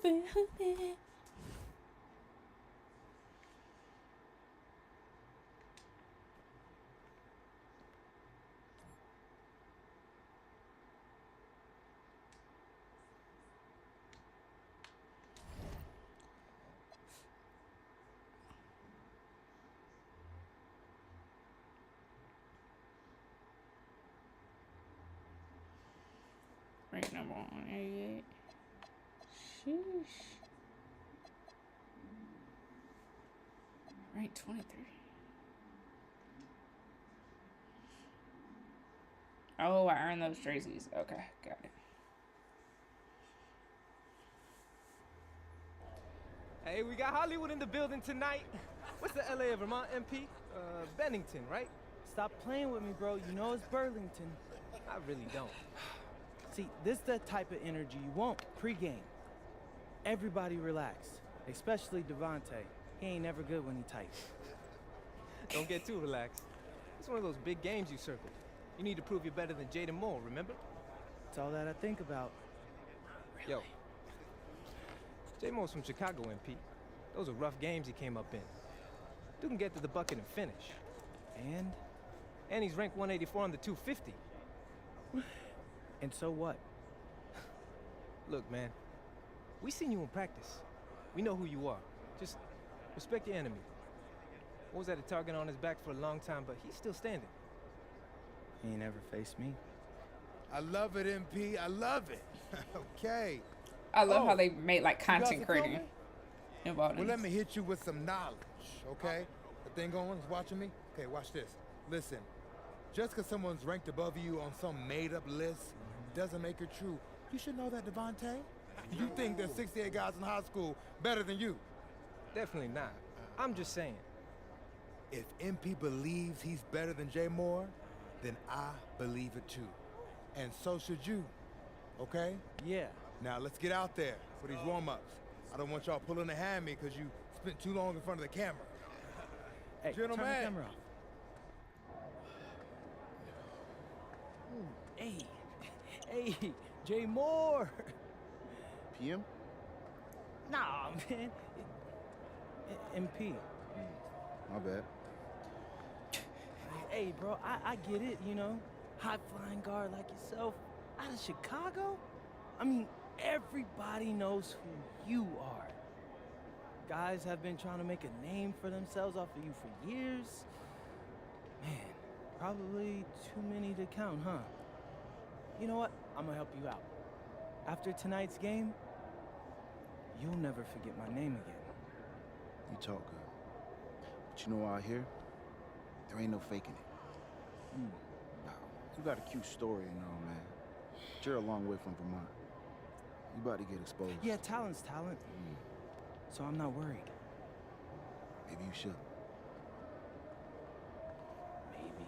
moving. Rank number 188. Sheesh. Rank 23. Oh, I earned those jerseys. Okay, got it. Hey, we got Hollywood in the building tonight. What's the LA of Vermont MP? Bennington, right? Stop playing with me, bro. You know it's Burlington. I really don't. See, this is the type of energy you want pre-game. Everybody relax, especially Devontae. He ain't never good when he tight. Don't get too relaxed. It's one of those big games you circled. You need to prove you're better than Jaden Moore, remember? It's all that I think about. Yo, J Moore's from Chicago, MP. Those are rough games he came up in. Dude can get to the bucket and finish. And he's ranked 184 on the 250. And so what? Look, man, we seen you in practice. We know who you are. Just respect your enemy. Was at a target on his back for a long time, but he's still standing. He ain't never faced me. I love it, MP. I love it. Okay. I love how they made like content creating involved. Well, let me hit you with some knowledge, okay? The thing going is watching me? Okay, watch this. Listen, just because someone's ranked above you on some made-up list doesn't make it true. You should know that, Devontae. You think there's 68 guys in high school better than you? Definitely not. I'm just saying. If MP believes he's better than Jay Moore, then I believe it too. And so should you, okay? Yeah. Now let's get out there for these warm-ups. I don't want y'all pulling a hammy because you spent too long in front of the camera. Hey, Gentlemen. turn the camera off. Hey, hey, Jay Moore. PM? Nah, man. MP. My bad. Hey, bro, I get it, you know. High-flying guard like yourself out of Chicago? I mean, everybody knows who you are. Guys have been trying to make a name for themselves off of you for years. Man, probably too many to count, huh? You know what? I'm gonna help you out. After tonight's game, you'll never forget my name again. You talk good. But you know out here, there ain't no faking it. Now, you got a cute story and all, man. But you're a long way from Vermont. You about to get exposed. Yeah, talent's talent. So I'm not worried. Maybe you should. Maybe.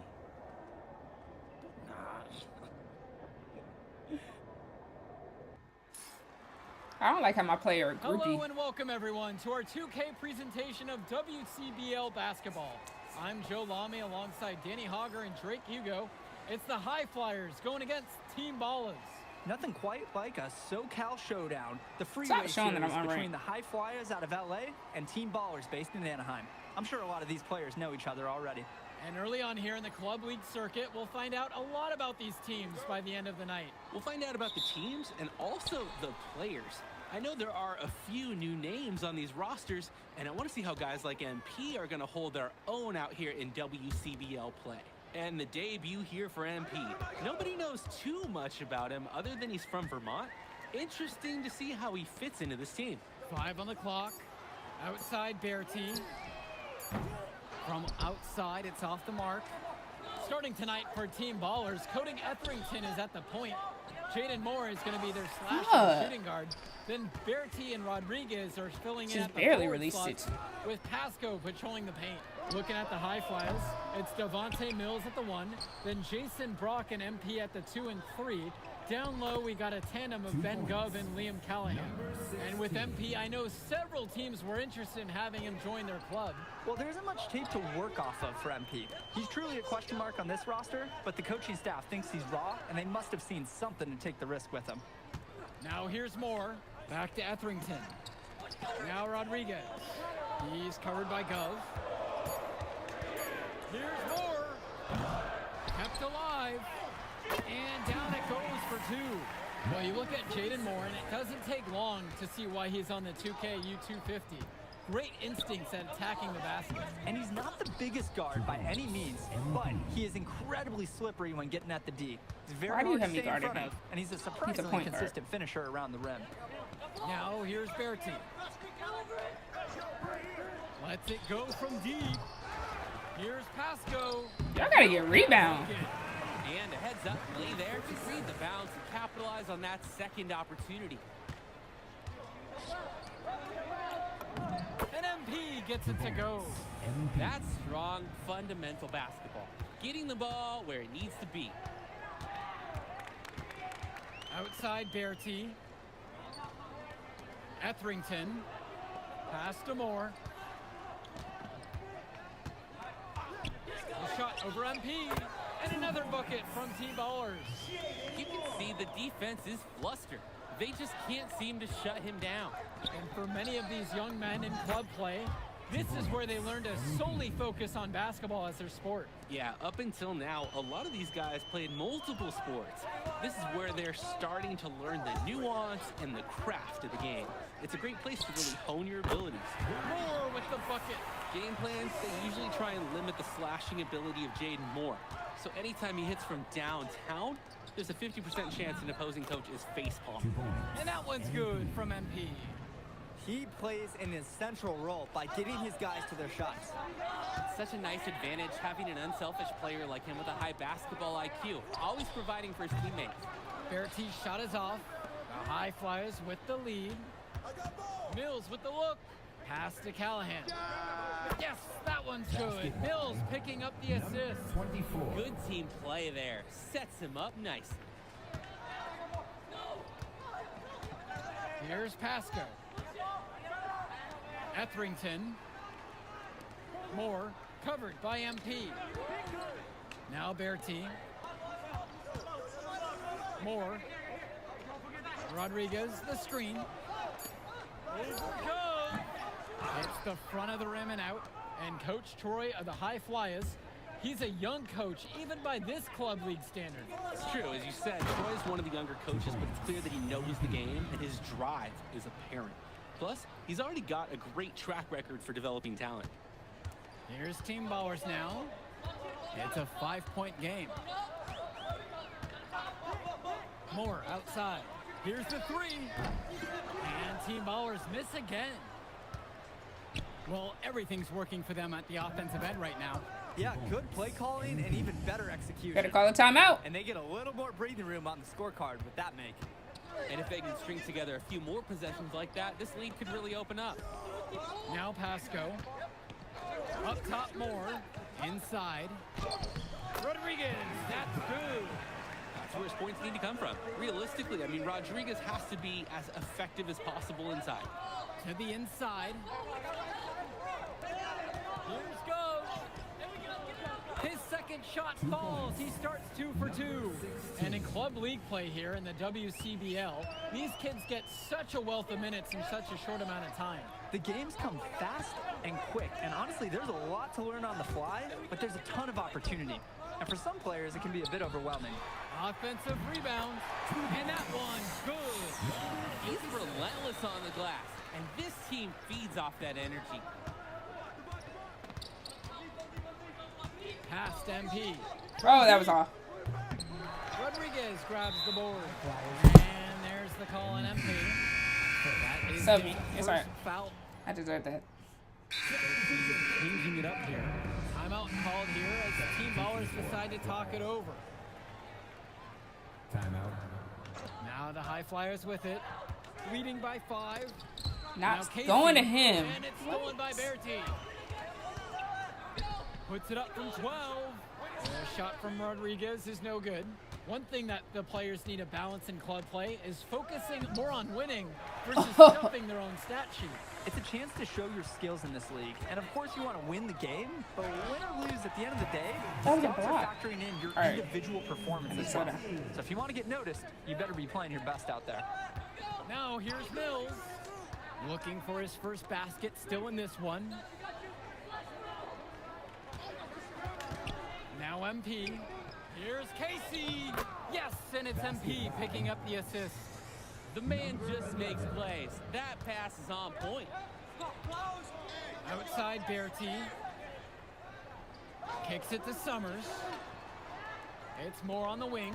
I don't like how my player groupie. Hello and welcome everyone to our 2K presentation of WCBL basketball. I'm Joe Lamy alongside Danny Hogger and Drake Hugo. It's the High Flyers going against Team Ballers. Nothing quite like a SoCal showdown. The freeway showing that series I'm between unranked. the High Flyers out of LA and Team Ballers based in Anaheim. I'm sure a lot of these players know each other already. And early on here in the Club League circuit, we'll find out a lot about these teams by the end of the night. We'll find out about the teams and also the players. I know there are a few new names on these rosters, and I want to see how guys like MP are going to hold their own out here in WCBL play. And the debut here for MP. Nobody knows too much about him other than he's from Vermont. Interesting to see how he fits into this team. 5 on the clock. Outside Bertie. From outside, it's off the mark. Starting tonight for Team Ballers, Cody Etherington is at the point. Jaden Moore is going to be their slash shooting guard. Then Bertie and Rodriguez are filling in at the barely forward released spot, it. with Pasco patrolling the paint. Looking at the High Flyers, it's Devontae Mills at the 1, then Jason Brock and MP at the 2 and 3. Down low, we got a tandem of Ben Gubb and Liam Callahan. And with MP, I know several teams were interested in having him join their club. Well, there isn't much tape to work off of for MP. He's truly a question mark on this roster, but the coaching staff thinks he's raw, and they must have seen something to take the risk with him. Now here's Moore. Back to Etherington. Now Rodriguez. He's covered by Gov. Here's more. Kept alive. And down it goes for two. Well, you look at Jaden Moore, and it doesn't take long to see why he's on the 2K U250. Great instincts at attacking the basket. And he's not the biggest guard by any means, but he is incredibly slippery when getting at the D. He's very Why do you hard have to me stay in guarding front him? of, and he's a He's a surprisingly point guard. consistent finisher around the rim. Now here's Berti. Lets it go from deep. Here's Pasco. Y'all gotta get rebound. And a heads up play there to read the bounce and capitalize on that second opportunity. And MP gets it to go. That's strong, fundamental basketball. Getting the ball where it needs to be. Outside Berti. Etherington. Pass to Moore. A shot over MP. And another bucket from T-Ballers. You can see the defense is flustered. They just can't seem to shut him down. And for many of these young men in club play, this is where they learn to solely focus on basketball as their sport. Yeah, up until now, a lot of these guys played multiple sports. This is where they're starting to learn the nuance and the craft of the game. It's a great place to really hone your abilities. Moore with the bucket. Game plans, they usually try and limit the slashing ability of Jaden Moore. So anytime he hits from downtown, there's a 50% chance an opposing coach is facepalm. And that one's good from MP. He plays an essential role by getting his guys to their shots. It's such a nice advantage having an unselfish player like him with a high basketball IQ, always providing for his teammates. Berti's shot is off. The High Flyers with the lead. Mills with the look. Pass to Callahan. Yes, that one's good. Mills picking up the assist. Good team play there. Sets him up nice. Here's Pasco. Etherington. Moore covered by MP. Now Berti. Moore. Rodriguez, the screen. Overcome. Hits the front of the rim and out. And Coach Troy of the High Flyers, he's a young coach, even by this club league standard. It's true, as you said, Troy's one of the younger coaches, but it's clear that he knows the game and his drive is apparent. Plus, he's already got a great track record for developing talent. Here's Team Ballers now. It's a 5-point game. Moore outside. Here's the three. And Team Ballers miss again. Well, everything's working for them at the offensive end right now. Yeah, good play calling and even better execution. Better call a timeout. And they get a little more breathing room on the scorecard with that make. And if they can string together a few more possessions like that, this lead could really open up. Now Pasco. Up top Moore. Inside. Rodriguez. That's good. That's where his points need to come from. Realistically, I mean, Rodriguez has to be as effective as possible inside. To the inside. Here's Go. His second shot falls. He starts 2 for 2. And in club league play here in the WCBL, these kids get such a wealth of minutes in such a short amount of time. The games come fast and quick, and honestly, there's a lot to learn on the fly, but there's a ton of opportunity. And for some players, it can be a bit overwhelming. Offensive rebound. And that one's good. He's relentless on the glass, and this team feeds off that energy. Past MP. Oh, that was off. Rodriguez grabs the board. And there's the call on MP. That is Sub his me. It's first alright. foul. I deserve that. Changing it up here. Timeout called here as the Team Ballers decide to talk it over. Now the High Flyers with it. Leading by 5. Not Now Casey, going to him. And it's stolen by Berti. Puts it up from 12. A shot from Rodriguez is no good. One thing that the players need to balance in club play is focusing more on winning versus stuffing their own stat sheet. It's a chance to show your skills in this league. And of course you want to win the game, but win or lose at the end of the day, That was a scouts are block. factoring in your All right. individual performance as well. Minnesota. So if you want to get noticed, you better be playing your best out there. Now here's Mills. Looking for his first basket, still in this one. Now MP. Here's Casey. Yes, and it's MP picking up the assist. The man just makes plays. That pass is on point. Outside Bertie. Kicks it to Summers. It's more on the wing.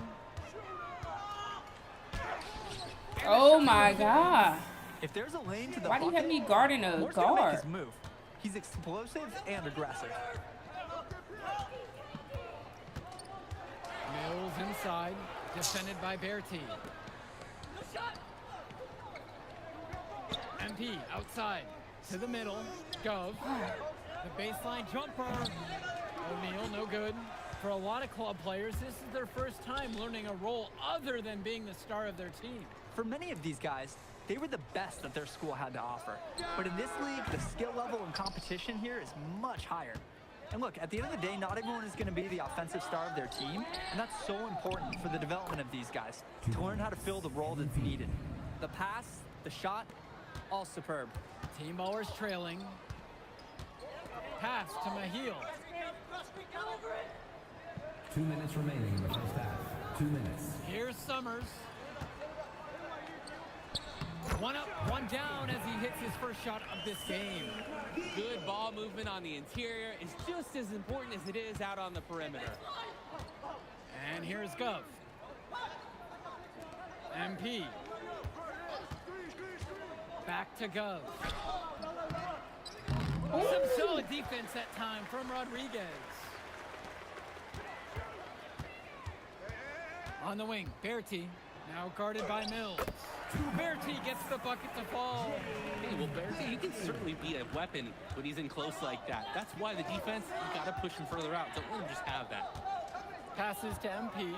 Oh my God. If there's a lane to the Why do you have bucket, me guarding a Moore's gonna make guard? his move. He's explosive and aggressive. Mills inside, defended by Bertie. MP outside to the middle. Gov. The baseline jumper. O'Neal, no good. For a lot of club players, this is their first time learning a role other than being the star of their team. For many of these guys, they were the best that their school had to offer. But in this league, the skill level and competition here is much higher. And look, at the end of the day, not everyone is going to be the offensive star of their team, and that's so important for the development of these guys, to learn how to fill the role that's needed. The pass, the shot, all superb. Team ballers trailing. Pass to Mahil. 2 minutes remaining in the first half. 2 minutes. Here's Summers. One up, one down as he hits his first shot of this game. Good ball movement on the interior is just as important as it is out on the perimeter. And here's Gov. MP. Back to Gov. Some solid defense that time from Rodriguez. On the wing, Bertie, now guarded by Mills. Bertie gets the bucket to fall. Hey, well, Bertie, he can certainly be a weapon when he's in close like that. That's why the defense, you got to push him further out. Don't let him just have that. Passes to MP.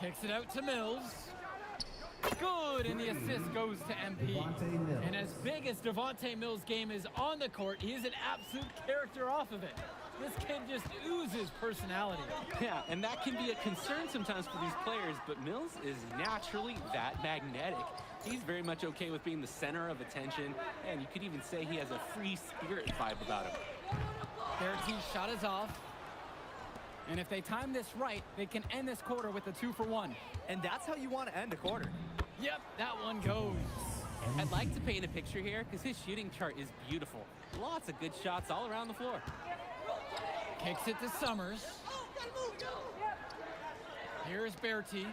Kicks it out to Mills. Good, and the assist goes to MP. And as big as Devontae Mills' game is on the court, he is an absolute character off of it. This kid just oozes personality. Yeah, and that can be a concern sometimes for these players, but Mills is naturally that magnetic. He's very much okay with being the center of attention, and you could even say he has a free spirit vibe about him. Bertie's shot is off. And if they time this right, they can end this quarter with a 2-for-1. And that's how you want to end a quarter. Yep, that one goes. I'd like to paint a picture here because his shooting chart is beautiful. Lots of good shots all around the floor. Kicks it to Summers. Here's Bertie.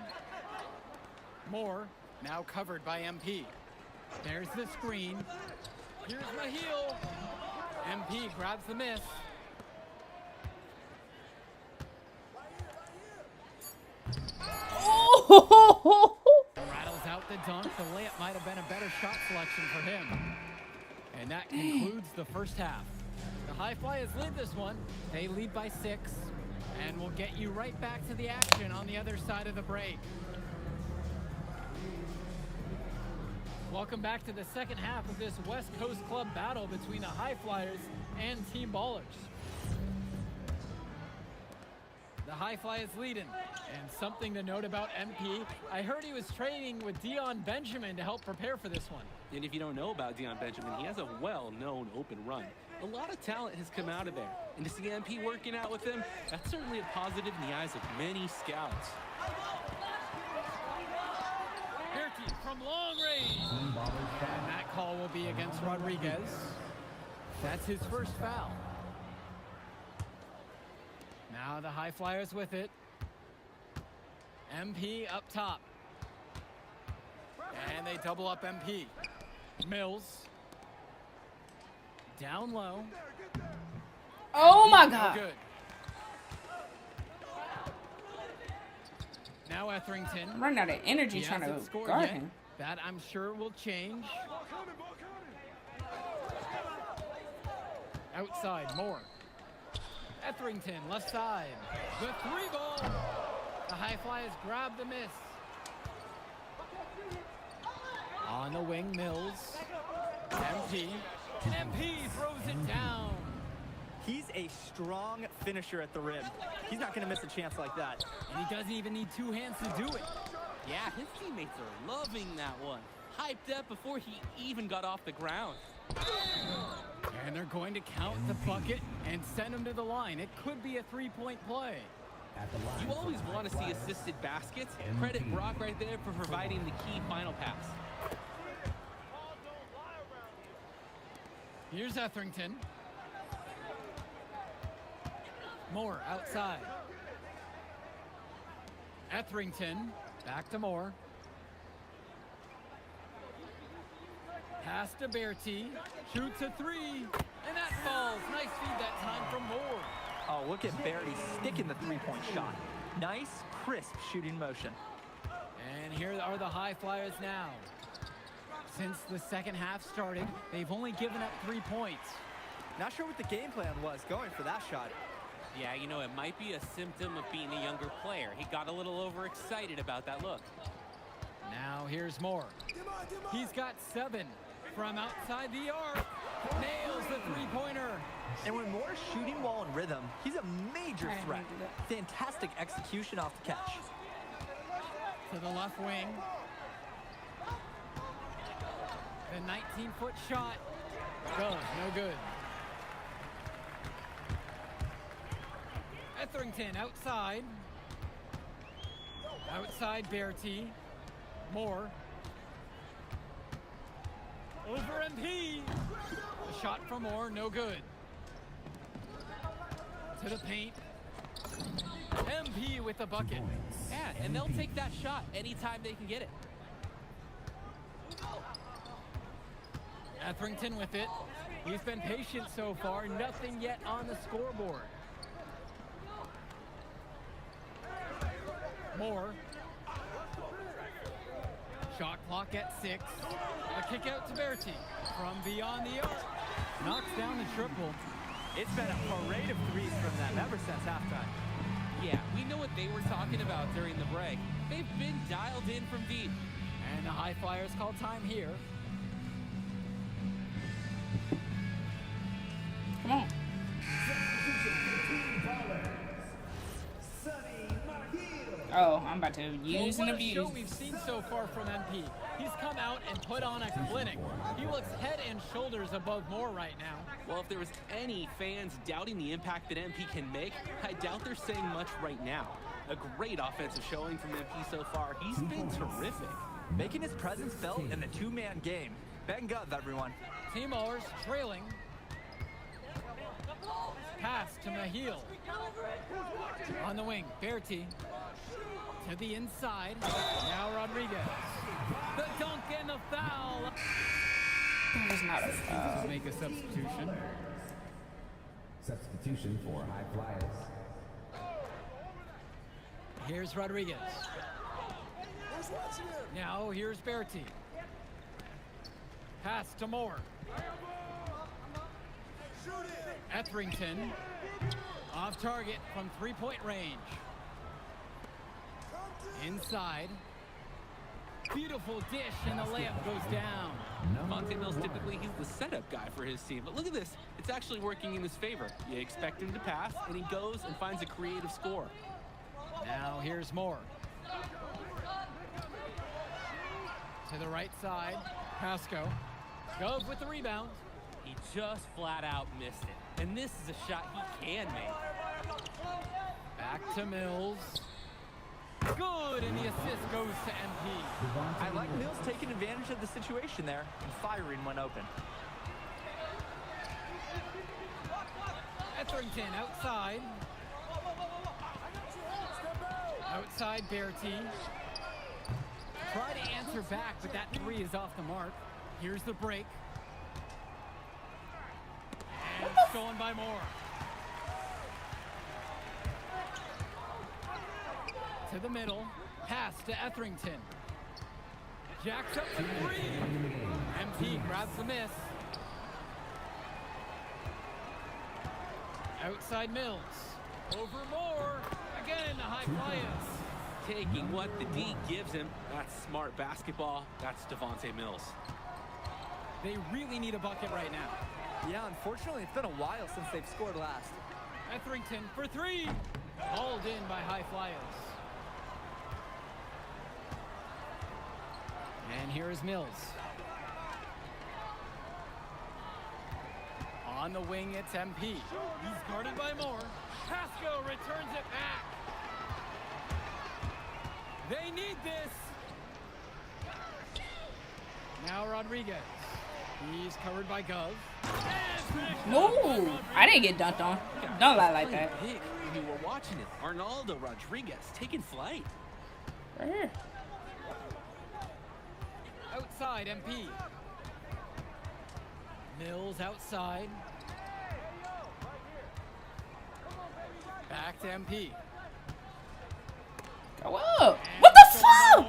Moore, now covered by MP. There's the screen. Here's Mahil. MP grabs the miss. Oh! Rattles out the dunk. The layup might have been a better shot selection for him. And that concludes the first half. The High Flyers lead this one. They lead by 6. And we'll get you right back to the action on the other side of the break. Welcome back to the second half of this West Coast Club battle between the High Flyers and Team Ballers. The High Flyers leading. And something to note about MP, I heard he was training with Dion Benjamin to help prepare for this one. And if you don't know about Dion Benjamin, he has a well-known open run. A lot of talent has come out of there. And to see MP working out with him, that's certainly a positive in the eyes of many scouts. Bertie from long range. And that call will be against Rodriguez. That's his first foul. Now the High Flyers with it. MP up top. And they double up MP. Mills. Down low. Oh my No God. good. Now Etherington. I'm running out of energy He trying hasn't to scored guard yet. him. That I'm sure will change. Outside, Moore. Etherington, left side. The 3-ball. The High Flyers grab the miss. On the wing, Mills. MP. MP throws it down. He's a strong finisher at the rim. He's not going to miss a chance like that. And he doesn't even need 2 hands to do it. Yeah, his teammates are loving that one. hyped up before he even got off the ground. And they're going to count the bucket and send him to the line. It could be a three-point play. At the line You for always the want to High see Flyers, assisted baskets. MP. Credit Brock right there for providing the key final pass. Here's Etherington. Moore outside. Etherington back to Moore. Pass to Bertie. Shoots a three. And that falls. Nice feed that time from Moore. Oh, look at Barry sticking the three-point shot. Nice, crisp shooting motion. And here are the High Flyers now. Since the second half started, they've only given up 3 points. Not sure what the game plan was going for that shot. Yeah, you know, it might be a symptom of being a younger player. He got a little overexcited about that look. Now here's Moore. He's got 7 from outside the arc. Nails the three-pointer. And when Moore's shooting while in rhythm, he's a major threat. Fantastic execution off the catch. To the left wing. The 19-foot shot goes no good. Etherington outside. Outside Bertie. Moore. Over MP. A shot from Moore, no good. To the paint. MP with the bucket. Yeah, and they'll take that shot anytime they can get it. Etherington with it. He's been patient so far. Nothing yet on the scoreboard. Moore. Shot clock at 6. A kick out to Bertie from beyond the arc. Knocks down the triple. It's been a parade of threes from them ever since halftime. Yeah, we know what they were talking about during the break. They've been dialed in from deep. And the High Flyers call time here. Come on. Oh, I'm about to use Well, and what a show abuse. we've seen so far from MP. He's come out and put on a clinic. He looks head and shoulders above Moore right now. Well, if there was any fans doubting the impact that MP can make, I doubt they're saying much right now. A great offensive showing from MP so far. He's been terrific. Making his presence felt in the two-man game. Bang Gov, everyone. Team Ballers trailing. Pass to Mahil. On the wing, Bertie. To the inside. Now Rodriguez. The dunk and the foul. That was not a foul. Make a substitution. Substitution for High Flyers. Here's Rodriguez. Now here's Bertie. Pass to Moore. Etherington. Off target from three-point range. Inside. Beautiful dish, and the layup goes down. Monte Mills, typically he's the setup guy for his team, but look at this. It's actually working in his favor. You expect him to pass, and he goes and finds a creative score. Now here's Moore. To the right side, Pasco. Goes with the rebound. He just flat out missed it, and this is a shot he can make. Back to Mills. Good, and the assist goes to MP. I like Mills taking advantage of the situation there and firing when open. Etherington outside. Outside Bertie. Try to answer back, but that three is off the mark. Here's the break. And stolen by Moore. To the middle. Pass to Etherington. Jacks up the three. MP grabs the miss. Outside Mills. Over Moore. Again, the High Flyers. Taking what the D gives him. That's smart basketball. That's Devontae Mills. They really need a bucket right now. Yeah, unfortunately, it's been a while since they've scored last. Etherington for three. Hauled in by High Flyers. And here is Mills. On the wing, it's MP. He's guarded by Moore. Pasco returns it back. They need this. Now Rodriguez. He's covered by Gov. No, I didn't get dunked on. Don't lie like that. Big. We were watching it. Arnaldo Rodriguez taking flight. Right here. Outside, MP. Mills outside. Back to MP. Go up. What the fuck?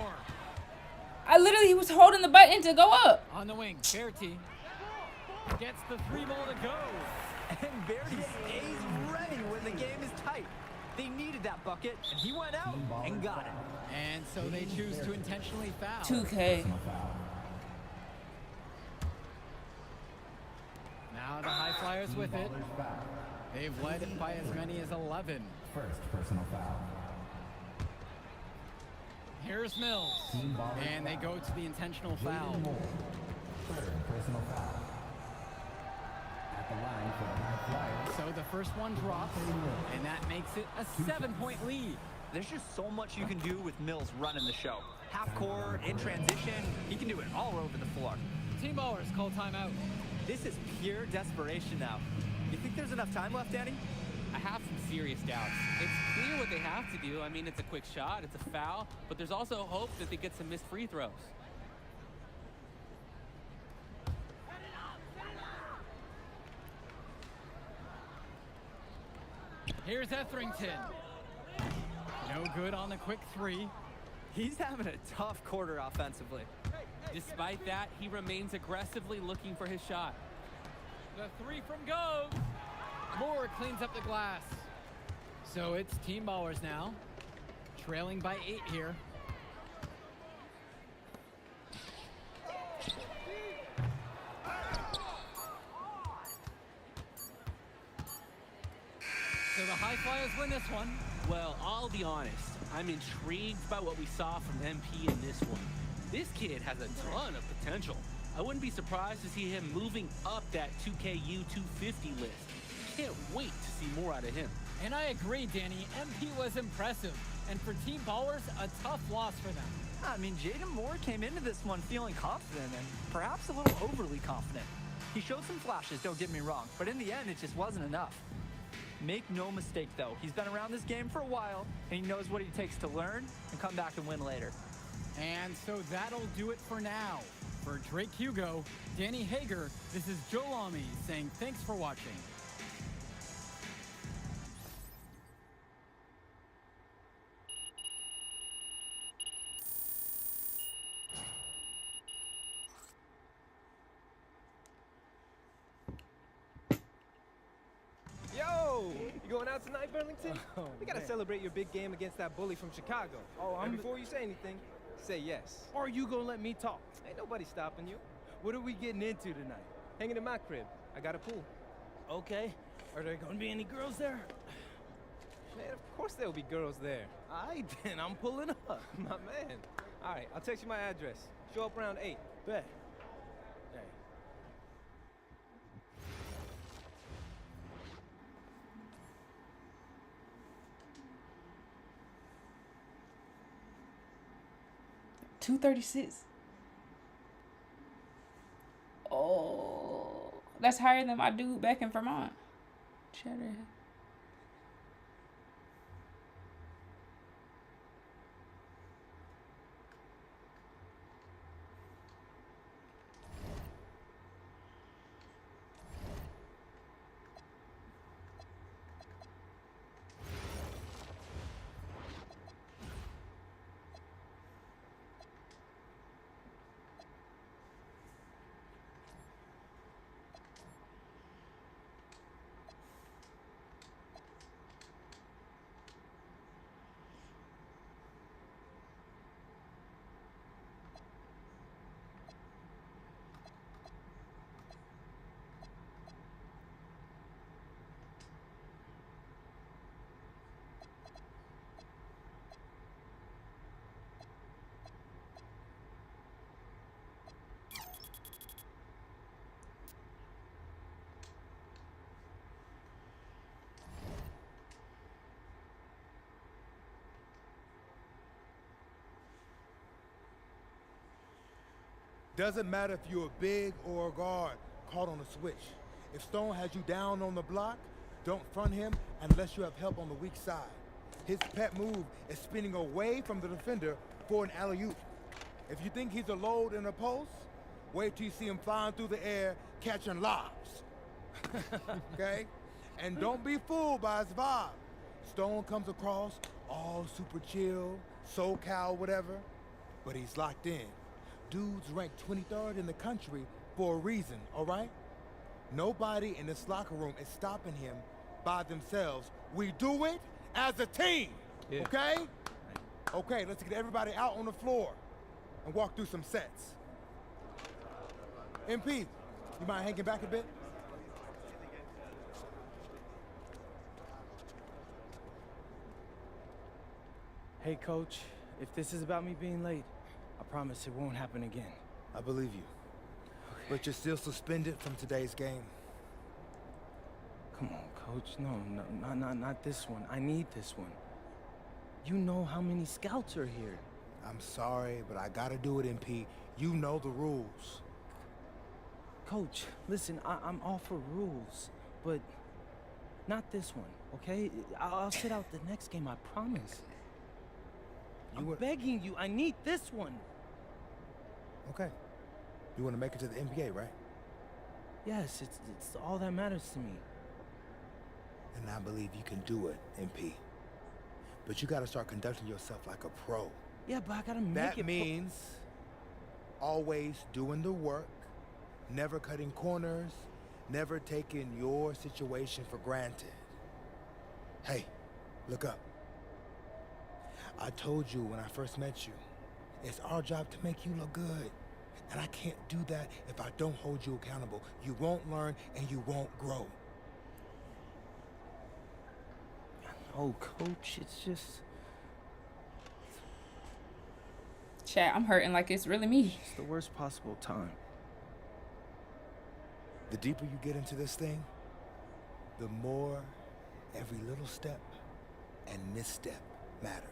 I literally was holding the button to go up. On the wing, Berti gets the 3-ball to go. And Berti stays ready when the game is tight. They needed that bucket, and he went out and got it. And so they choose to intentionally foul. 2K. Now the High Flyers with it. They've led by as many as 11. First personal foul. Here's Mills. And they go to the intentional foul. Third personal foul. At the line for the High Flyers. So the first one drops, and that makes it a 7-point lead. There's just so much you can do with Mills running the show. Half court, in transition, he can do it all over the floor. Team ballers call timeout. This is pure desperation now. You think there's enough time left, Danny? I have some serious doubts. It's clear what they have to do. I mean, it's a quick shot, it's a foul, but there's also hope that they get some missed free throws. Here's Etherington. No good on the quick 3. He's having a tough quarter offensively. Despite that, he remains aggressively looking for his shot. The 3 from Gove. Moore cleans up the glass. So it's team ballers now. Trailing by 8 here. So the High Flyers win this one. Well, I'll be honest. I'm intrigued by what we saw from MP in this one. This kid has a ton of potential. I wouldn't be surprised to see him moving up that 2KU 250 list. Can't wait to see more out of him. And I agree, Danny. MP was impressive. And for team ballers, a tough loss for them. I mean, Jaden Moore came into this one feeling confident and perhaps a little overly confident. He showed some flashes, don't get me wrong, but in the end, it just wasn't enough. Make no mistake, though. He's been around this game for a while, and he knows what it takes to learn and come back and win later. And so that'll do it for now. For Drake Hugo, Danny Hager, this is Joe Lamy saying thanks for watching. Yo! You going out tonight, Burlington? Oh, We gotta man. celebrate your big game against that bully from Chicago. Oh, And before you say anything, say yes. Or you gonna let me talk? Ain't nobody stopping you. What are we getting into tonight? Hanging in my crib. I got a pool. Okay. Are there gonna be any girls there? Man, of course there'll be girls there. Alright then, I'm pulling up. My man. All right, I'll text you my address. Show up around 8. Bet. Hey. $236. Oh, that's higher than my dude back in Vermont. Cheddar. Doesn't matter if you're a big or a guard caught on a switch. If Stone has you down on the block, don't front him unless you have help on the weak side. His pet move is spinning away from the defender for an alley-oop. If you think he's a load in a post, wait till you see him flying through the air catching lobs. Okay? And don't be fooled by his vibe. Stone comes across all super chill, SoCal, whatever, but he's locked in. Dude's ranked 23rd in the country for a reason, all right? Nobody in this locker room is stopping him by themselves. We do it as a team, okay? Okay, let's get everybody out on the floor and walk through some sets. MP, you mind hanging back a bit? Hey, Coach, if this is about me being late, I promise it won't happen again. I believe you. But you're still suspended from today's game. Come on, Coach. No, not this one. I need this one. You know how many scouts are here. I'm sorry, but I gotta do it, MP. You know the rules. Coach, listen, I'm all for rules, but not this one, okay? I'll sit out the next game, I promise. I'm begging you, I need this one. Okay. You want to make it to the NBA, right? Yes, it's all that matters to me. And I believe you can do it, MP. But you gotta start conducting yourself like a pro. Yeah, but I gotta make it. That means always doing the work, never cutting corners, never taking your situation for granted. Hey, look up. I told you when I first met you, it's our job to make you look good. And I can't do that if I don't hold you accountable. You won't learn and you won't grow. Oh, Coach, it's just... Chat, I'm hurting like it's really me. It's the worst possible time. The deeper you get into this thing, the more every little step and misstep matters.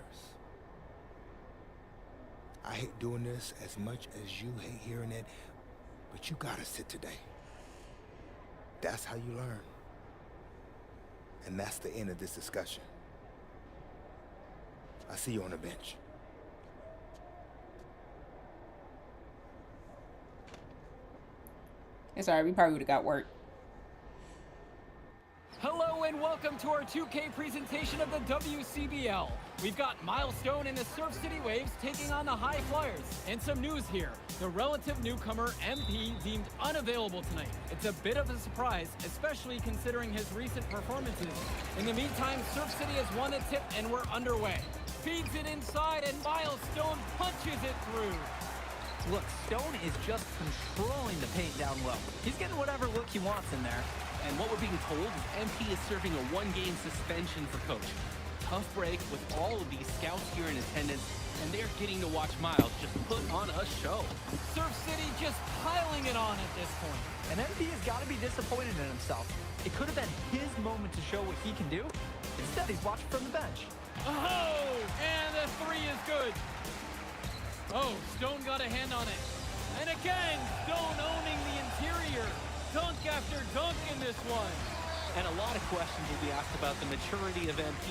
I hate doing this as much as you hate hearing it, but you gotta sit today. That's how you learn. And that's the end of this discussion. I see you on the bench. It's alright, we probably would have got work. Hello and welcome to our 2K presentation of the WCBL. We've got Milestone and the Surf City Waves taking on the High Flyers. And some news here. The relative newcomer MP deemed unavailable tonight. It's a bit of a surprise, especially considering his recent performances. In the meantime, Surf City has won the tip and we're underway. Feeds it inside and Milestone punches it through. Look, Stone is just controlling the paint down low. He's getting whatever look he wants in there. And what we're being told is MP is serving a one-game suspension for Coach. Tough break with all of these scouts here in attendance, and they're getting to watch Miles just put on a show. Surf City just piling it on at this point. And MP has got to be disappointed in himself. It could have been his moment to show what he can do. Instead, he's watching from the bench. Oh, and the three is good. Oh, Stone got a hand on it. And again, Stone owning the interior. Dunk after dunk in this one. And a lot of questions will be asked about the maturity of MP,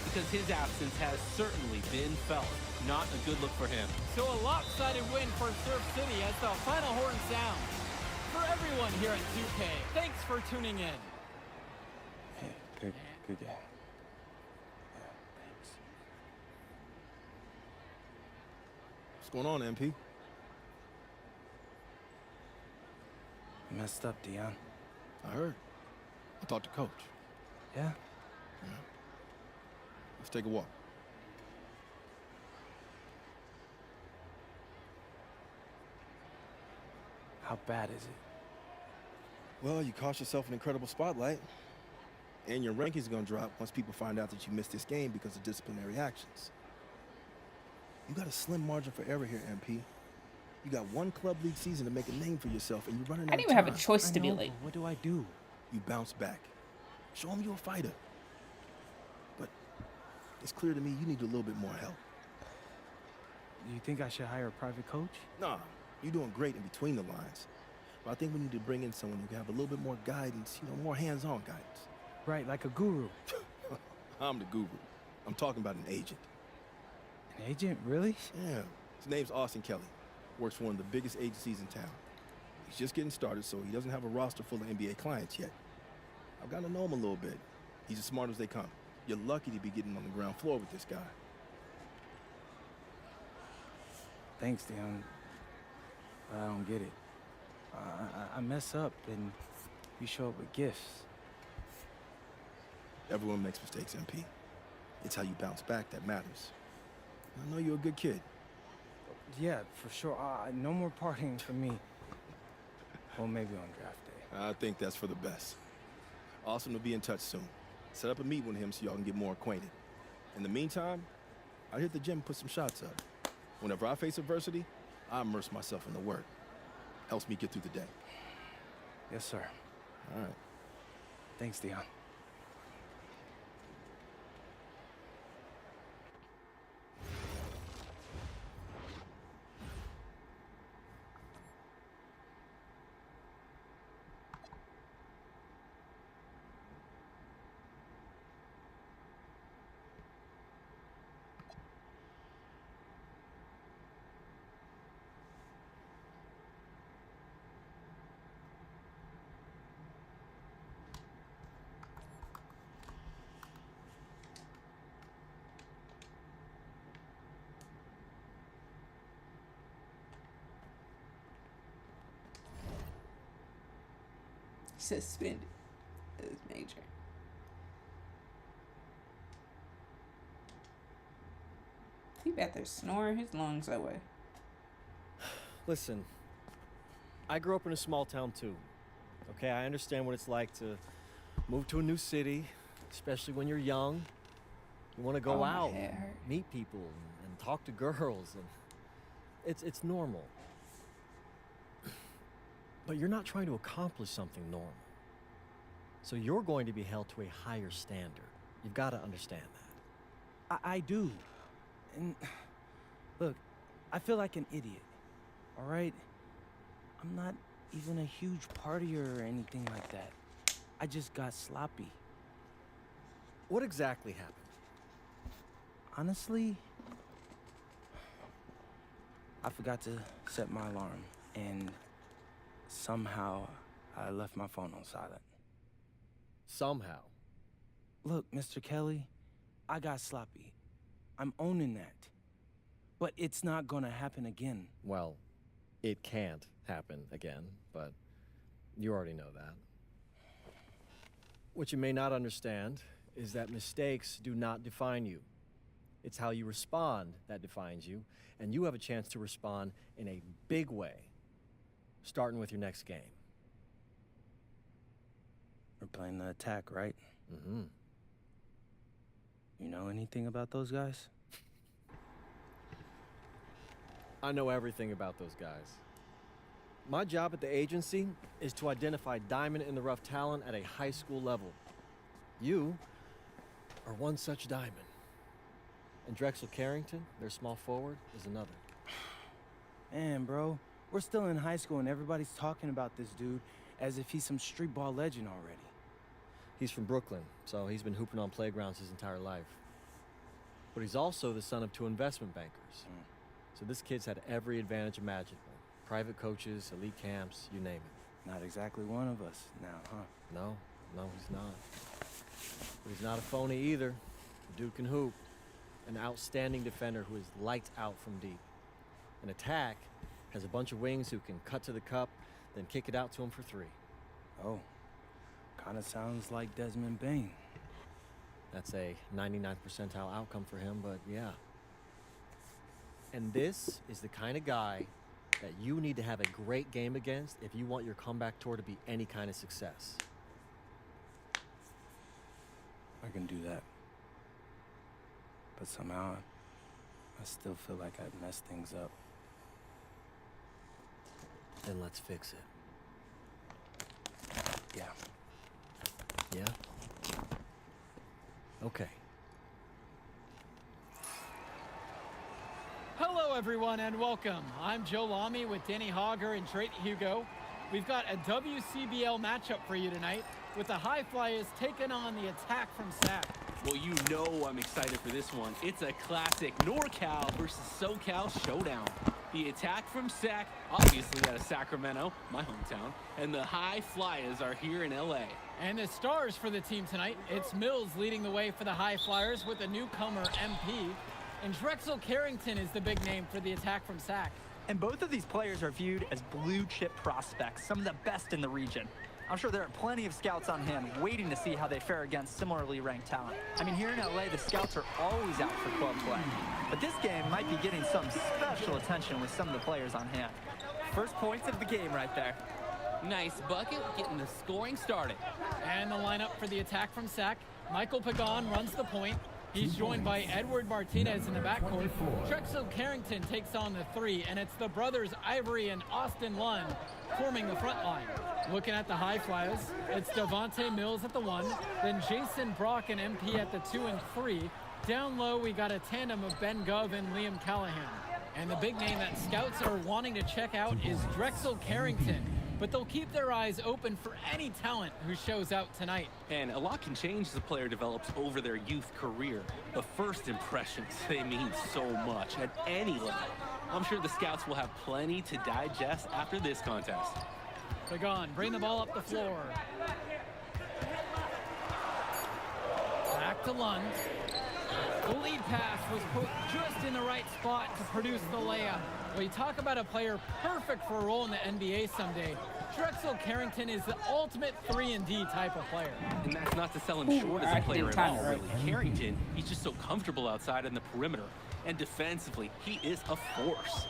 because his absence has certainly been felt. Not a good look for him. So a lopsided win for Surf City as the final horn sounds. For everyone here at 2K, thanks for tuning in. Hey, good game. Yeah, thanks. What's going on, MP? Messed up, Dion. I heard. I talked to Coach. Yeah? Yeah. Let's take a walk. How bad is it? Well, you cost yourself an incredible spotlight. And your ranking's gonna drop once people find out that you missed this game because of disciplinary actions. You got a slim margin for error here, MP. You got one club league season to make a name for yourself, and you're running out I of didn't even have a time. choice to be I know, late. but what do I do? You bounce back. Show them you're a fighter. But it's clear to me you need a little bit more help. Do you think I should hire a private coach? Nah, You're doing great in between the lines. But I think we need to bring in someone who can have a little bit more guidance, more hands-on guidance. Right, like a guru. I'm the guru. I'm talking about an agent. An agent, really? Yeah. His name's Austin Kelly. Works for one of the biggest agencies in town. He's just getting started, so he doesn't have a roster full of NBA clients yet. I've gotten to know him a little bit. He's as smart as they come. You're lucky to be getting on the ground floor with this guy. Thanks, Dion. I don't get it. I mess up and you show up with gifts. Everyone makes mistakes, MP. It's how you bounce back that matters. I know you're a good kid. Yeah, for sure. No more partying for me. Well, maybe on draft day. I think that's for the best. Austin will be in touch soon. Set up a meet with him so y'all can get more acquainted. In the meantime, I'll hit the gym and put some shots up. Whenever I face adversity, I immerse myself in the work. Helps me get through the day. Yes, sir. All right. Thanks, Dion. Suspended. It was major. He back there snoring his lungs away. Listen, I grew up in a small town too. Okay, I understand what it's like to move to a new city, especially when you're young. You want to go my out, head hurt. meet people, and talk to girls, and it's normal. But you're not trying to accomplish something normal. So you're going to be held to a higher standard. You've got to understand that. I do. And look, I feel like an idiot. All right? I'm not even a huge partier or anything like that. I just got sloppy. What exactly happened? Honestly, I forgot to set my alarm, and somehow I left my phone on silent. Somehow. Look, Mr. Kelly, I got sloppy. I'm owning that. But it's not gonna happen again. Well, it can't happen again, but you already know that. What you may not understand is that mistakes do not define you. It's how you respond that defines you, and you have a chance to respond in a big way, starting with your next game. We're playing the attack, right? Mm-hmm. You know anything about those guys? I know everything about those guys. My job at the agency is to identify diamond-in-the-rough talent at a high school level. You are one such diamond. And Drexel Carrington, their small forward, is another. Man, bro, we're still in high school and everybody's talking about this dude as if he's some street ball legend already. He's from Brooklyn, so he's been hooping on playgrounds his entire life. But he's also the son of 2 investment bankers. So this kid's had every advantage imaginable. Private coaches, elite camps, you name it. Not exactly one of us now, huh? No, he's not. But he's not a phony either. The dude can hoop. An outstanding defender who is lights out from deep. An attack has a bunch of wings who can cut to the cup, then kick it out to him for 3. Oh, kind of sounds like Desmond Bain. That's a 99th percentile outcome for him, but yeah. And this is the kind of guy that you need to have a great game against if you want your comeback tour to be any kind of success. I can do that. But somehow, I still feel like I've messed things up. Then let's fix it. Yeah. Yeah? Okay. Hello, everyone, and welcome. I'm Joe Lamy with Danny Hogger and Drake Hugo. We've got a WCBL matchup for you tonight with the High Flyers taking on the Attack from Sac. Well, you know I'm excited for this one. It's a classic NorCal versus SoCal showdown. The Attack from Sac, obviously out of Sacramento, my hometown, and the High Flyers are here in LA. And the stars for the team tonight, it's Mills leading the way for the High Flyers with the newcomer MP. And Drexel Carrington is the big name for the Attack from Sac. And both of these players are viewed as blue chip prospects, some of the best in the region. I'm sure there are plenty of scouts on hand waiting to see how they fare against similarly ranked talent. I mean, here in LA, the scouts are always out for club play. But this game might be getting some special attention with some of the players on hand. First points of the game right there. Nice bucket, getting the scoring started. And the lineup for the Attack from Sac. Michael Pagan runs the point. He's joined by Edward Martinez in the backcourt. Drexel Carrington takes on the three, and it's the brothers Ivory and Austin Lund forming the front line. Looking at the High Flyers, it's Devontae Mills at the 1, then Jason Brock and MP at the 2 and 3. Down low, we got a tandem of Ben Gov and Liam Callahan. And the big name that scouts are wanting to check out is Drexel Carrington. But they'll keep their eyes open for any talent who shows out tonight. And a lot can change as a player develops over their youth career. But first impressions, they mean so much at any level. I'm sure the scouts will have plenty to digest after this contest. Pagan, bring the ball up the floor. Back to Lund. The lead pass was put just in the right spot to produce the layup. Well, you talk about a player perfect for a role in the NBA someday. Drexel Carrington is the ultimate 3-and-D type of player. And that's not to sell him short as a player at all, really. Carrington, he's just so comfortable outside in the perimeter. And defensively, he is a force.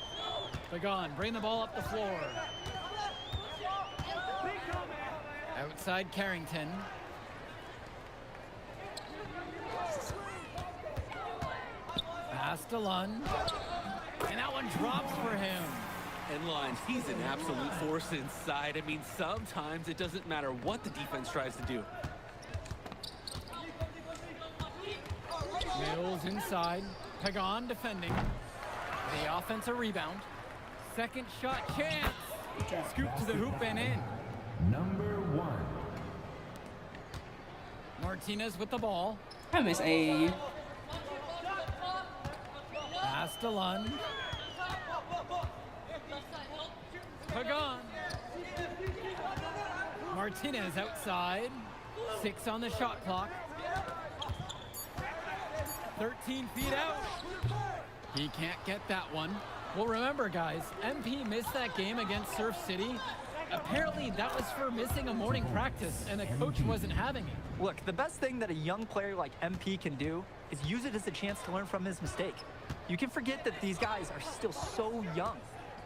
Pagan, bring the ball up the floor. Outside Carrington. Pass to Lund. And that one drops for him. And Lund, he's an absolute force inside. I mean, sometimes it doesn't matter what the defense tries to do. Mills inside. Pagan defending. The offensive rebound. Second shot chance. Scoop to the hoop and in. Number 1. Martinez with the ball. I miss AAU. Pass to Lund. Pagan. Martinez outside. 6 on the shot clock. 13 feet out. He can't get that one. Well, remember, guys, MP missed that game against Surf City. Apparently, that was for missing a morning practice, and the coach wasn't having it. Look, the best thing that a young player like MP can do is use it as a chance to learn from his mistake. You can forget that these guys are still so young.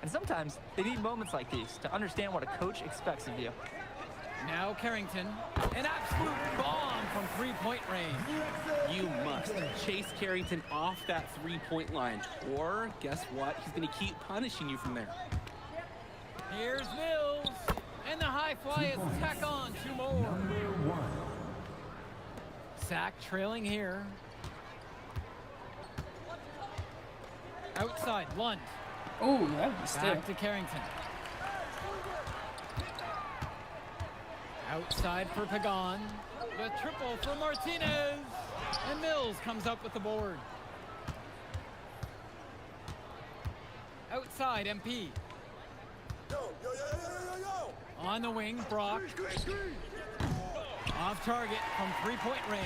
And sometimes they need moments like these to understand what a coach expects of you. Now Carrington, an absolute bomb from three-point range. You must chase Carrington off that three-point line. Or, guess what? He's going to keep punishing you from there. Here's Mills. And the High Flyers tack on 2 more. Number 1. Sac trailing here. Outside, Lund. Oh, that was still. Back to Carrington. Outside for Pagan. The triple for Martinez. And Mills comes up with the board. Outside, MP. On the wing, Brock. Off target from three-point range.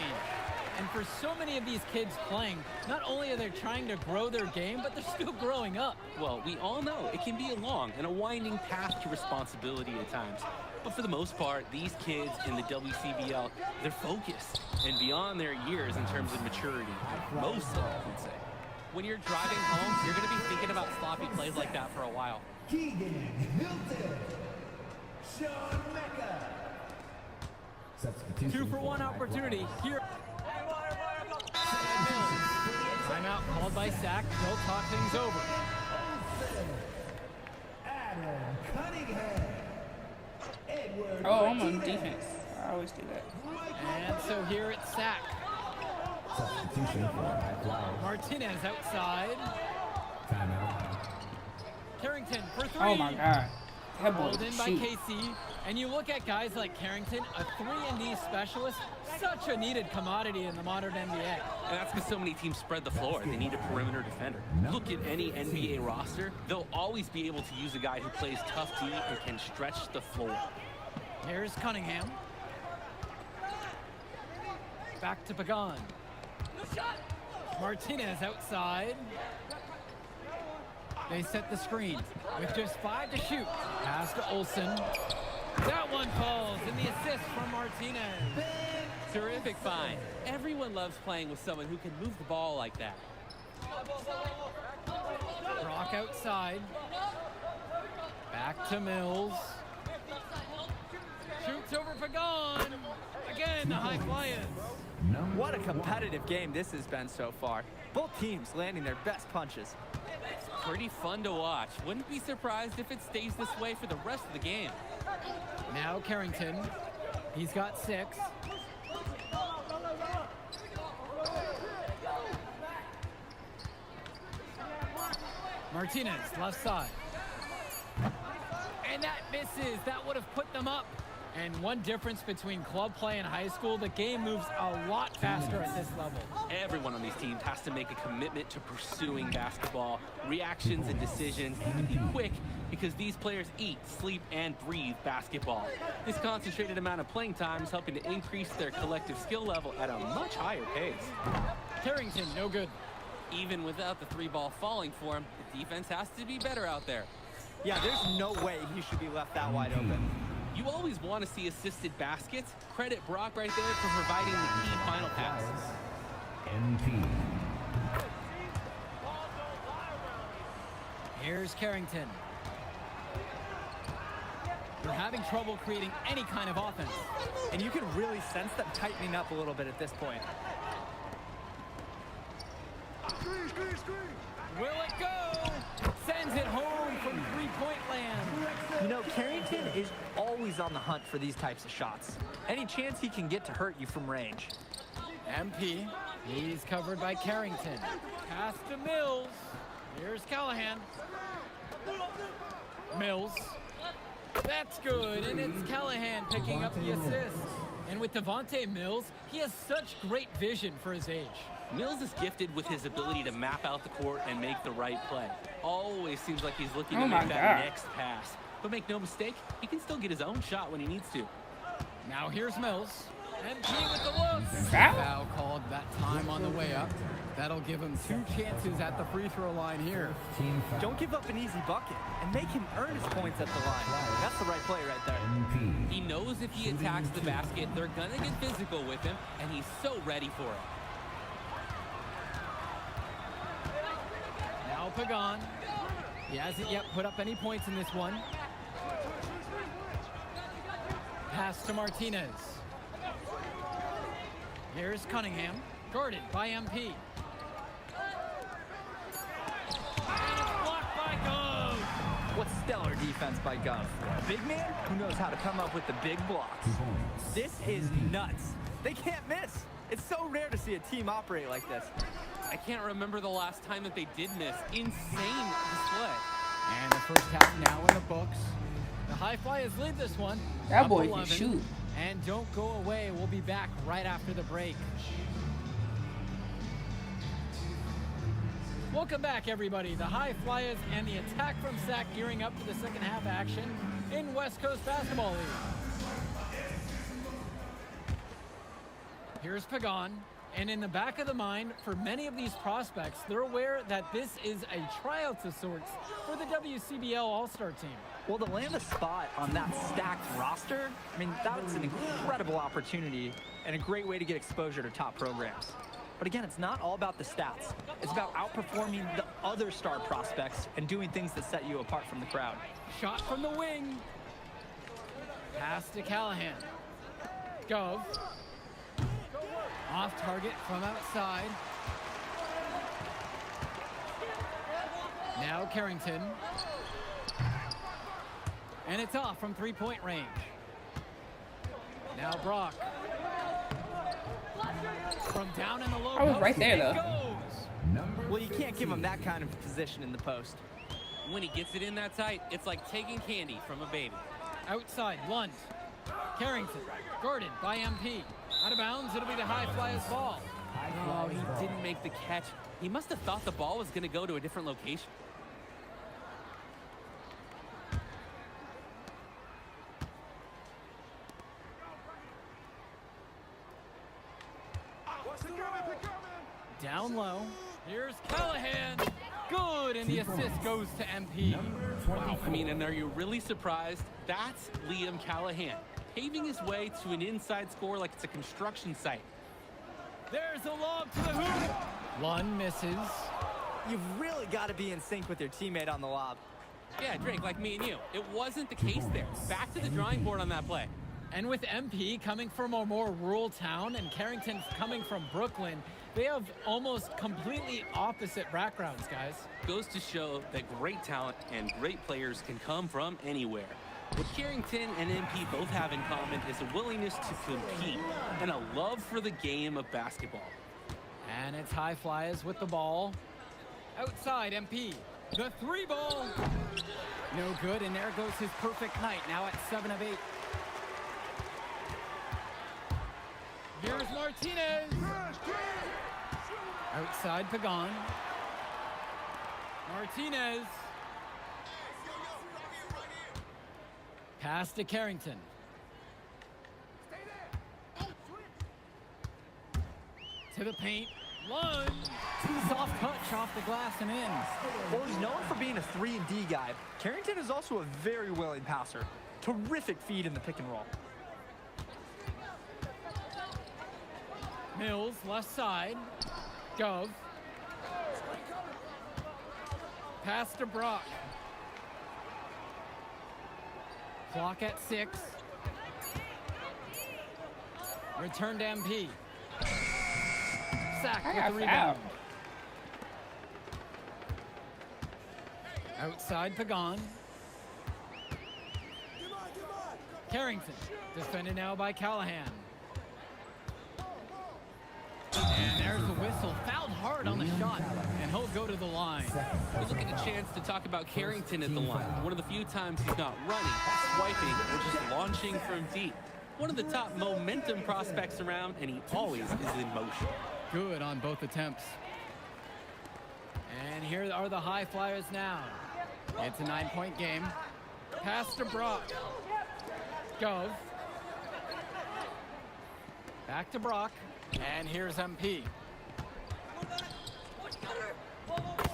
And for so many of these kids playing, not only are they trying to grow their game, but they're still growing up. Well, we all know it can be a long and a winding path to responsibility at times. But for the most part, these kids in the WCBL, they're focused and beyond their years in terms of maturity. Most of them, I would say. When you're driving home, you're going to be thinking about sloppy plays like that for a while. Keegan Hilton. Sean Mecca. Substitution 2-for-1 opportunity here. Timeout called by Sac. They'll talk things over. Adam Cunningham. Edward. Oh, I'm on defense. I always do that. And so here it's Sac. Substitution for High Flyers. Martinez outside. Timeout. Carrington for 3. Oh my God. That boy Pulled in by shoot. KC. And you look at guys like Carrington, a 3-and-D specialist, such a needed commodity in the modern NBA. And that's because so many teams spread the floor. They need a perimeter defender. Look at any NBA roster. They'll always be able to use a guy who plays tough D and can stretch the floor. Here's Cunningham. Back to Pagan. Martinez outside. They set the screen with just 5 to shoot. Pass to Olsen. That one falls, and the assist from Martinez. Terrific find. Everyone loves playing with someone who can move the ball like that. Brock outside. Back to Mills. Shoots over Pagan. Again, the high flyers. What a competitive game this has been so far. Both teams landing their best punches. Pretty fun to watch. Wouldn't be surprised if it stays this way for the rest of the game. Now Carrington. He's got 6. Martinez, left side. And that misses. That would have put them up. And one difference between club play and high school, the game moves a lot faster at this level. Everyone on these teams has to make a commitment to pursuing basketball. Reactions and decisions need to be quick because these players eat, sleep, and breathe basketball. This concentrated amount of playing time is helping to increase their collective skill level at a much higher pace. Carrington, no good. Even without the 3-ball falling for him, the defense has to be better out there. Yeah, there's no way he should be left that wide open. You always want to see assisted baskets. Credit Brock right there for providing the key final pass. MP. Here's Carrington. They're having trouble creating any kind of offense. And you can really sense them tightening up a little bit at this point. Will it go? Sends it home from 3-point land. You know, Carrington is always on the hunt for these types of shots. Any chance he can get to hurt you from range. MP, he's covered by Carrington. Pass to Mills. Here's Callahan. Mills. That's good, and it's Callahan picking up the assist. And with Devontae Mills, he has such great vision for his age. Mills is gifted with his ability to map out the court and make the right play. Always seems like he's looking to make that next pass. But make no mistake, he can still get his own shot when he needs to. Now here's Mills. MP with the look. Foul? Foul called that time on the way up. That'll give him 2 chances at the free throw line here. Don't give up an easy bucket and make him earn his points at the line. That's the right play right there. MP. He knows if he attacks the basket, they're going to get physical with him, and he's so ready for it. Now Pagan. He hasn't yet put up any points in this one. Pass to Martinez. Here's Cunningham, guarded by MP. And it's blocked by Gove. What stellar defense by Gov. A big man who knows how to come up with the big blocks. This is nuts. They can't miss. It's so rare to see a team operate like this. I can't remember the last time that they did miss. Insane display. And the first half now in the books. The High Flyers lead this one. That up boy can 11. shoot. And don't go away. We'll be back right after the break. Welcome back, everybody. The High Flyers and the attack from Sac gearing up for the second half action in West Coast Basketball League. Here's Pagan. And in the back of the mind, for many of these prospects, they're aware that this is a tryout of sorts for the WCBL All-Star team. Well, to land a spot on that stacked roster, I mean, that's an incredible opportunity and a great way to get exposure to top programs. But again, it's not all about the stats. It's about outperforming the other star prospects and doing things that set you apart from the crowd. Shot from the wing. Pass to Callahan. Gove. Off target from outside. Now Carrington. And it's off from 3-point range. Now Brock. From down in the low I was post, right there, it though. goes. Well, you can't give him that kind of position in the post. When he gets it in that tight, it's like taking candy from a baby. Outside, Lund. Carrington, guarded by MP. Out of bounds, it'll be the high flyer's ball. Oh, he didn't make the catch. He must have thought the ball was going to go to a different location. Down low. Here's Callahan. Good, and the assist goes to MP. Wow, I mean, and are you really surprised? That's Liam Callahan, paving his way to an inside score like it's a construction site. There's a lob to the hoop. Lund misses. You've really got to be in sync with your teammate on the lob. Yeah, Drake, like me and you. It wasn't the case there. Back to the drawing board on that play. And with MP coming from a more rural town and Carrington coming from Brooklyn, they have almost completely opposite backgrounds, guys. Goes to show that great talent and great players can come from anywhere. What Carrington and MP both have in common is a willingness to compete and a love for the game of basketball. And it's high flyers with the ball. Outside, MP. The three ball. No good, and there goes his perfect night, now at 7 of 8. Here's Martinez. Outside, Pagan. Martinez. Pass to Carrington. To the paint. Lund. Soft touch off the glass and in. Well, he's known for being a 3-and-D guy. Carrington is also a very willing passer. Terrific feed in the pick and roll. Mills, left side. Gov. Pass to Brock. Clock at 6. Return to MP. Sack with the rebound. Outside, Pagan. Carrington, defended now by Callahan. And there's a whistle. Fouled hard on the shot, and he'll go to the line. We look at a chance to talk about Carrington at the line. One of the few times he's not running, swiping, or just launching from deep. One of the top momentum prospects around, and he always is in motion. Good on both attempts. And here are the high flyers now. It's a 9-point game. Pass to Brock. Gov. Back to Brock. And here's MP.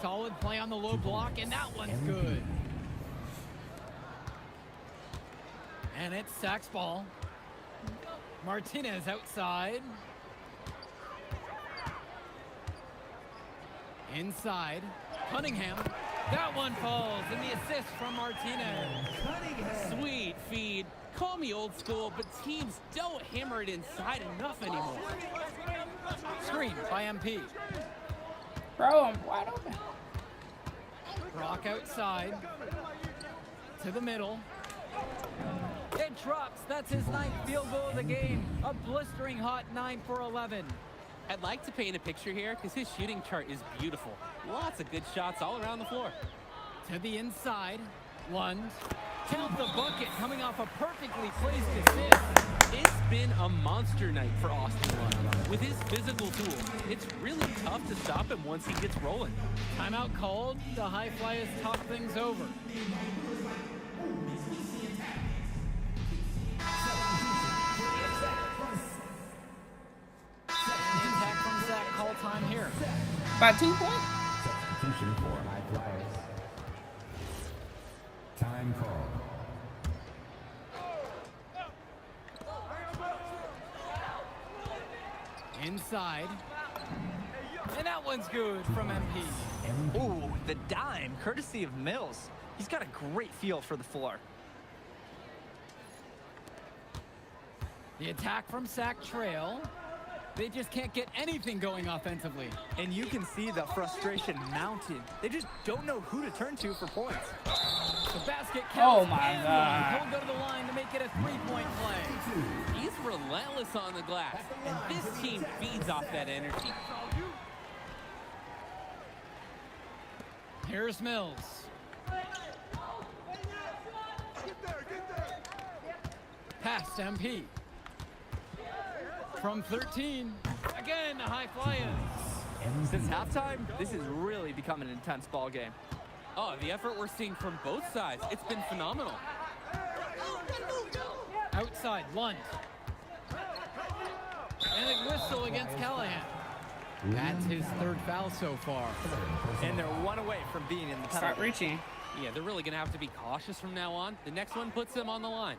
Solid play on the low block, and that one's good. And it's Sack's ball. Martinez outside. Inside. Cunningham. That one falls, and the assist from Martinez. Sweet feed. Call me old school, but teams don't hammer it inside enough anymore. Screen by MP. Bro, I'm wide open. Brock outside. To the middle. It drops. That's his 9th field goal of the game. A blistering hot 9 for 11. I'd like to paint a picture here because his shooting chart is beautiful. Lots of good shots all around the floor. To the inside. Lund. Count the bucket coming off a perfectly placed assist. It's been a monster night for Austin Lund. With his physical tools, it's really tough to stop him once he gets rolling. Timeout called. The high flyers talk things over. Attack from Zach. Call time here. By 2 points? Substitution for high flyers. Time called. Inside. And that one's good from MP. Ooh, the dime, courtesy of Mills. He's got a great feel for the floor. The attack from Sack Trail. They just can't get anything going offensively. And you can see the frustration mounting. They just don't know who to turn to for points. The basket counts. Oh my and God. He'll go to the line to make it a 3-point play. He's relentless on the glass, and this team feeds off that energy. Here's Mills. Pass to MP. From 13. Again, high flyers. Since halftime, this has really become an intense ball game. Oh, the effort we're seeing from both sides, it's been phenomenal. Outside, Lund. And a whistle against Callahan. That's his third foul so far. And they're one away from being in the penalty. Start reaching. Yeah, they're really going to have to be cautious from now on. The next one puts them on the line.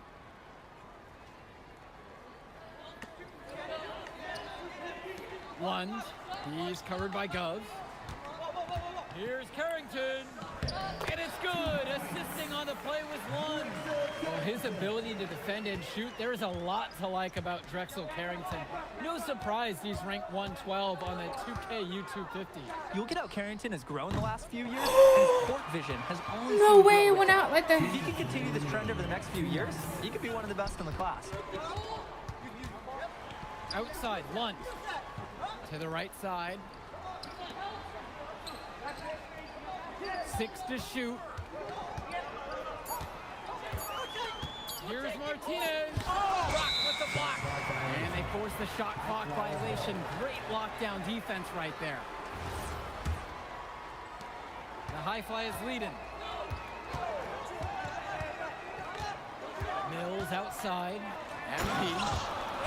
Lund. He's covered by Gov. Here's Carrington. And it's good. Assisting on the play with Lund. Well, his ability to defend and shoot, there's a lot to like about Drexel Carrington. No surprise he's ranked 112 on the 2K U250. You look at how Carrington has grown the last few years, and his court vision has only No seemed way to it grow went with out like that. If he can continue this trend over the next few years, he could be one of the best in the class. Outside, Lund. To the right side. 6 to shoot. Here's Martinez. Rock with the block. And they force the shot clock violation. Great lockdown defense right there. The high fly is leading. Mills outside. MP.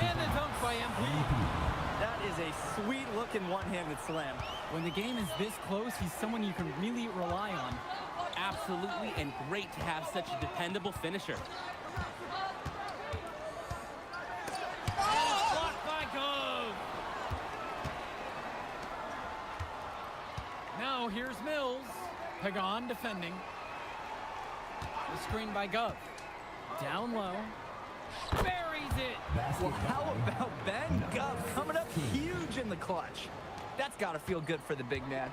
And the dunk by MP. That is a sweet-looking one-handed slam. When the game is this close, he's someone you can really rely on. Absolutely, and great to have such a dependable finisher. Blocked by Gove. Now here's Mills. Pagan defending. The screen by Gove. Down low. Buries it. Well, how about Ben Gove coming up huge in the clutch? That's got to feel good for the big man.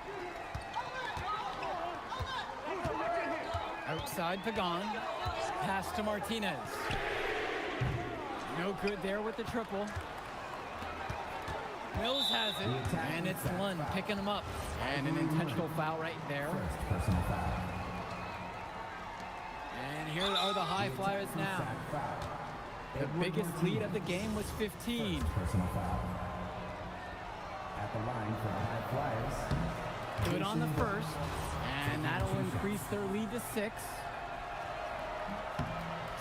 Outside Pagan. Pass to Martinez. No good there with the triple. Mills has it, and it's Lund picking him up. And an intentional foul right there. Personal foul. And here are the high flyers now. The biggest lead of the game was 15. Personal foul. At the line for the High Flyers. Good on the first, and that'll increase their lead to 6.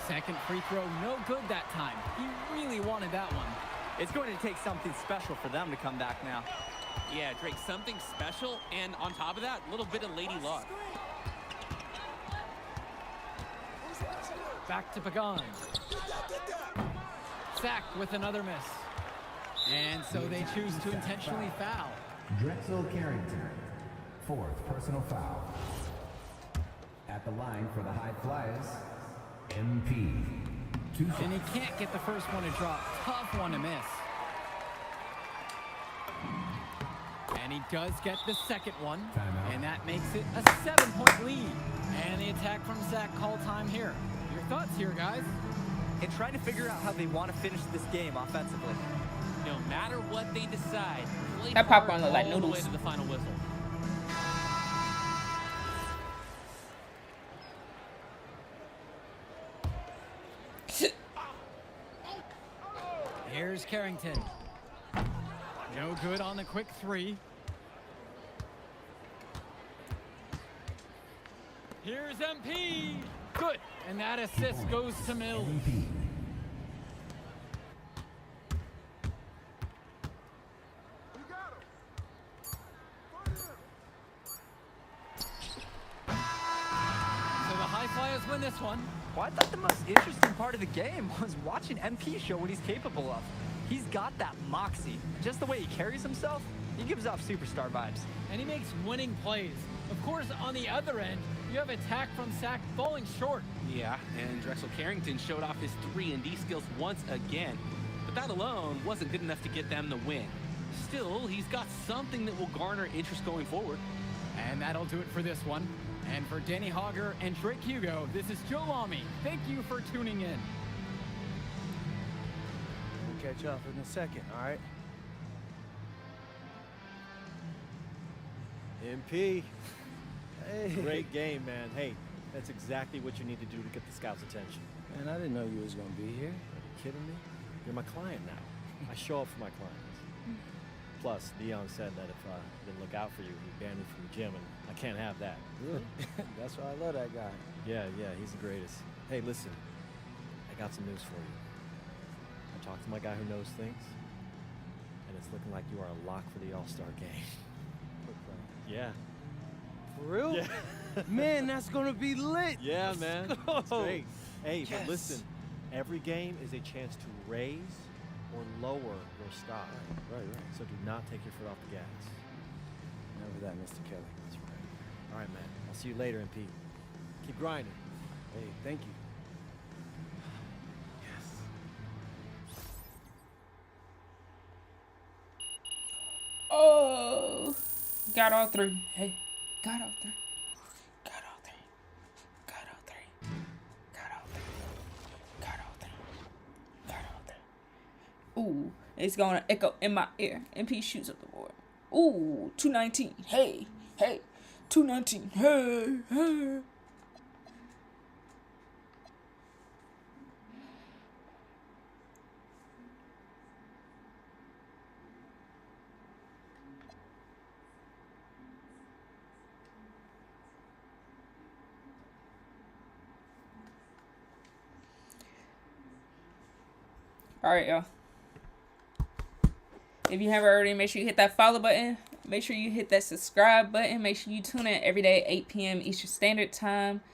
Second free throw, no good that time. He really wanted that one. It's going to take something special for them to come back now. Yeah, Drake, something special, and on top of that, a little bit of lady luck. Back to Pagan. Sacked with another miss. And so they choose to intentionally foul. Drexel Carrington. 4th personal foul. At the line for the High Flyers, MP. 2 shots. And he can't get the first one to drop. Tough one to miss. And he does get the second one. Timeout. And that makes it a 7-point lead. And the attack from Zach call time here. Your thoughts here, guys? And trying to figure out how they want to finish this game offensively. No matter what they decide, play That hard popcorn look like all the way noodles. to the final whistle. Here's Carrington. No good on the quick 3. Here's MP. Good. And that assist goes to Mills. MP. So the High Flyers win this one. Well, I thought the most interesting part of the game was watching MP show what he's capable of. He's got that moxie. Just the way he carries himself, he gives off superstar vibes. And he makes winning plays. Of course, on the other end, you have attack from Sack falling short. Yeah, and Drexel Carrington showed off his 3-and-D skills once again. But that alone wasn't good enough to get them the win. Still, he's got something that will garner interest going forward. And that'll do it for this one. And for Danny Hogger and Drake Hugo, this is Joe Lamy. Thank you for tuning in. We'll catch up in a second, all right? MP. Hey. Great game, man. Hey, That's exactly what you need to do to get the scouts' attention. Man, I didn't know you was gonna be here. Are you kidding me? You're my client now. I show up for my clients. Plus, Dion said that if I didn't look out for you, he'd ban me from the gym, and I can't have that. Really? That's why I love that guy. Yeah, he's the greatest. Hey, listen, I got some news for you. I talked to my guy who knows things, and it's looking like you are a lock for the All-Star game. Yeah. For real? Yeah. Man, that's gonna be lit. Yeah, Let's man. go. That's great. Hey, Yes. but listen, every game is a chance to raise or lower your stock. Right. So do not take your foot off the gas. Never that, Mr. Kelly. That's right. All right, man. I'll see you later, MP. Keep grinding. Hey, thank you. Oh, got all three. Hey, got all three. Got all three. Got all three. Got all three. Got all three. Got all three. Ooh, it's gonna echo in my ear. MP shoots up the board. Ooh, 219. Hey, 219. Hey. All right, y'all. If you haven't already, make sure you hit that follow button. Make sure you hit that subscribe button. Make sure you tune in every day, 8 p.m. Eastern Standard Time.